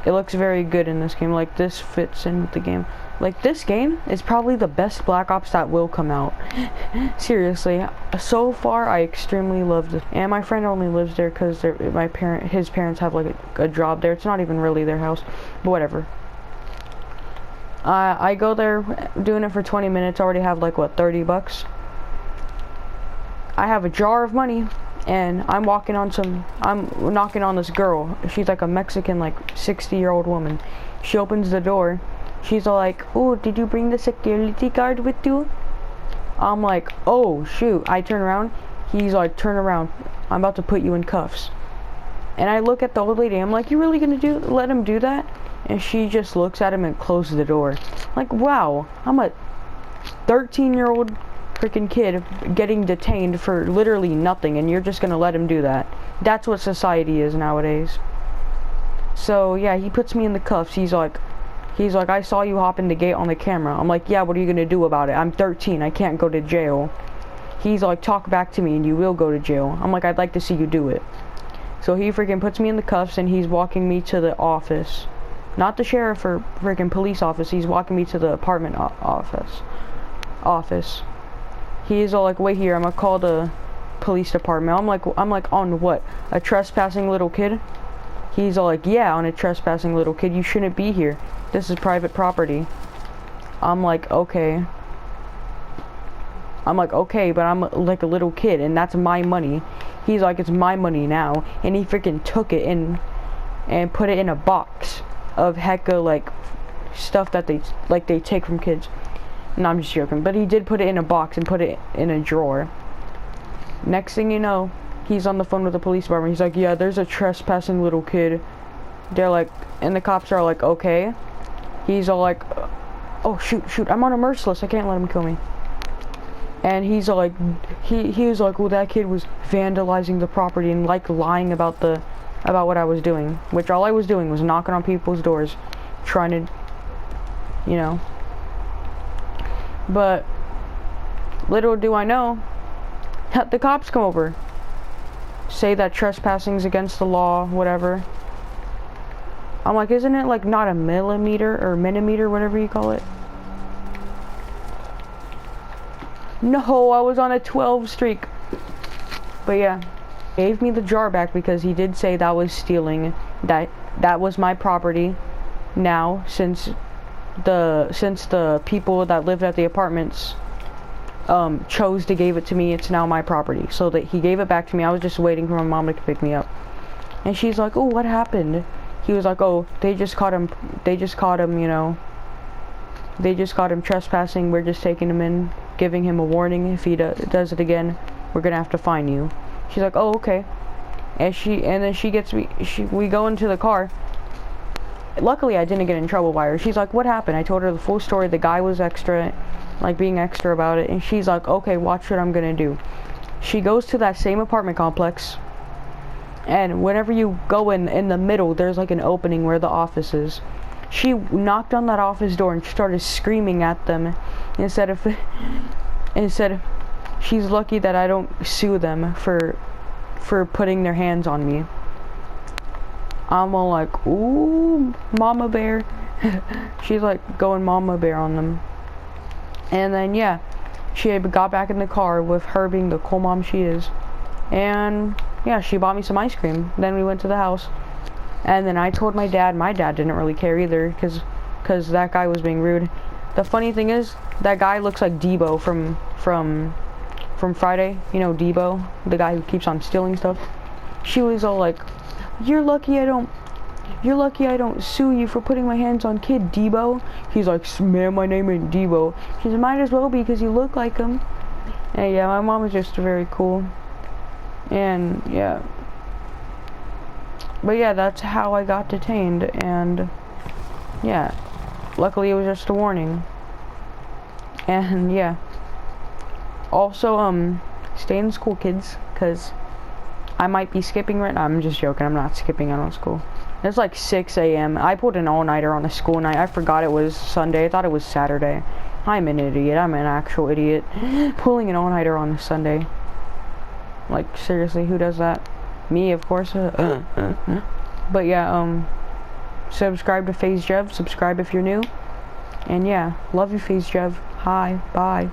it looks very good in this game. Like, this fits in with the game. Like, this game is probably the best Black Ops that will come out. Seriously, so far I extremely loved it. And my friend only lives there because his parents have like a job there. It's not even really their house, but whatever. I go there doing it for 20 minutes. Already have like what, 30 bucks. I have a jar of money, and I'm knocking on this girl. She's like a Mexican, like 60-year-old woman. She opens the door. She's all like, "Oh, did you bring the security guard with you?" I'm like, "Oh shoot." I turn around. He's like, "Turn around. I'm about to put you in cuffs." And I look at the old lady. I'm like, "You really gonna let him do that?" And she just looks at him and closes the door. Like, wow, I'm a 13-year-old freaking kid getting detained for literally nothing, and you're just gonna let him do that. That's what society is nowadays. So yeah, he puts me in the cuffs. He's like, "I saw you hop in the gate on the camera." I'm like, "Yeah, what are you gonna do about it? I'm 13, I can't go to jail." He's like, "Talk back to me and you will go to jail." I'm like, "I'd like to see you do it." So he freaking puts me in the cuffs, and he's walking me to the office. Not the sheriff or freaking police office. He's walking me to the apartment office. He's all like, "Wait here, I'm gonna call the police department." I'm like, "On what? A trespassing little kid?" He's all like, "Yeah, on a trespassing little kid. You shouldn't be here. This is private property." I'm like, "Okay." But I'm like a little kid, and that's my money. He's like, "It's my money now." And he freaking took it and put it in a box of hecka like stuff that they take from kids. No, I'm just joking. But he did put it in a box and put it in a drawer. Next thing you know, he's on the phone with the police department. He's like, "Yeah, there's a trespassing little kid." They're like, and the cops are like, "Okay." He's all like, "Oh shoot, I'm on a merciless. I can't let him kill me." And he's all like, he was like, "Well, that kid was vandalizing the property and like lying about what I was doing," which all I was doing was knocking on people's doors, trying to, you know. But little do I know, the cops come over, say that trespassing's against the law, whatever. I'm like, "Isn't it like not a millimeter or minimeter, whatever you call it?" No, I was on a 12 streak. But yeah, gave me the jar back because he did say that was stealing. That was my property. Now, since the people that lived at the apartments chose to give it to me, it's now my property. So that he gave it back to me. I was just waiting for my mom to pick me up. And she's like, "Oh, what happened?" He was like, "Oh, they just caught him, you know. They just caught him trespassing. We're just taking him in, giving him a warning. If he does it again, we're gonna have to fine you." She's like, "Oh, okay." And then she gets me, we go into the car. Luckily, I didn't get in trouble by her. She's like, "What happened?" I told her the full story. The guy was extra, like being extra about it. And she's like, "Okay, watch what I'm gonna do." She goes to that same apartment complex. And whenever you go in the middle, there's like an opening where the office is. She knocked on that office door and started screaming at them. Instead of she's lucky that I don't sue them for putting their hands on me. I'm all like, "Ooh, mama bear." She's like going mama bear on them. And then yeah, she had got back in the car with her being the cool mom she is. And yeah, she bought me some ice cream. Then we went to the house. And then I told my dad. My dad didn't really care either because that guy was being rude. The funny thing is, that guy looks like Debo from Friday. You know Debo, the guy who keeps on stealing stuff. She was all like, You're lucky I don't sue you for putting my hands on kid, Debo." He's like, "Man, my name ain't Debo." She said, "Might as well be because you look like him." And yeah, my mom is just very cool. And yeah. But yeah, that's how I got detained. And yeah, luckily it was just a warning. And yeah. Also, stay in school, kids, because I might be skipping right now. I'm just joking. I'm not skipping out on school. It's like 6 a.m. I pulled an all-nighter on a school night. I forgot it was Sunday. I thought it was Saturday. I'm an idiot. I'm an actual idiot. Pulling an all-nighter on a Sunday. Like, seriously, who does that? Me, of course. But yeah, subscribe to FazeJev. Subscribe if you're new. And yeah, love you, FazeJev. Hi, bye.